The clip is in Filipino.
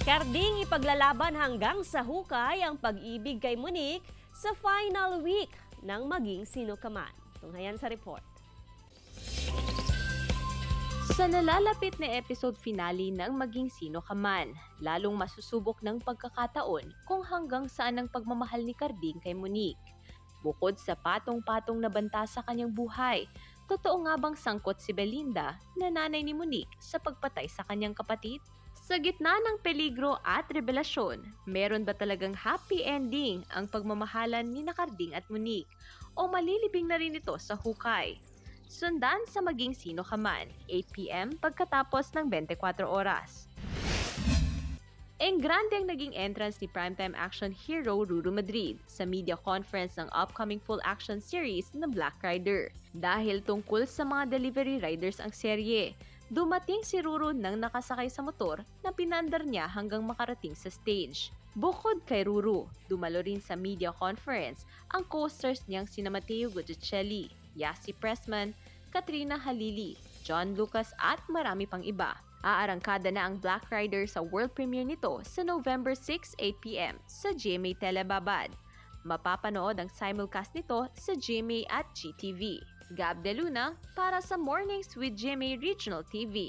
Karding ipaglalaban hanggang sa hukay ang pag-ibig kay Monique sa final week ng Maging Sino Ka Man. Tunghayan sa report. Sa nalalapit na episode finale ng Maging Sino Ka Man, lalong masusubok ng pagkakataon kung hanggang saan ang pagmamahal ni Karding kay Monique. Bukod sa patong-patong na banta sa kanyang buhay, totoo nga bang sangkot si Belinda na nanay ni Monique sa pagpatay sa kanyang kapatid? Sa gitna ng peligro at revelasyon, meron ba talagang happy ending ang pagmamahalan ni Karding at Monique o malilibing na rin ito sa hukay? Sundan sa Maging Sino Ka Man, 8 p.m. pagkatapos ng 24 oras. Grande ang naging entrance ni primetime action hero Ruru Madrid sa media conference ng upcoming full action series na Black Rider. Dahil tungkol sa mga delivery riders ang serye, dumating si Ruru nang nakasakay sa motor na pinandar niya hanggang makarating sa stage. Bukod kay Ruru, dumalo rin sa media conference ang co-stars niyang sina Mateo Guidicelli, Yassi Pressman, Katrina Halili, John Lucas at marami pang iba. Aarangkada na ang Black Rider sa world premiere nito sa November 6, 8 p.m. sa GMA Telebabad. Mapapanood ang simulcast nito sa GMA at GTV. Gab De Luna para sa Mornings with GMA Regional TV.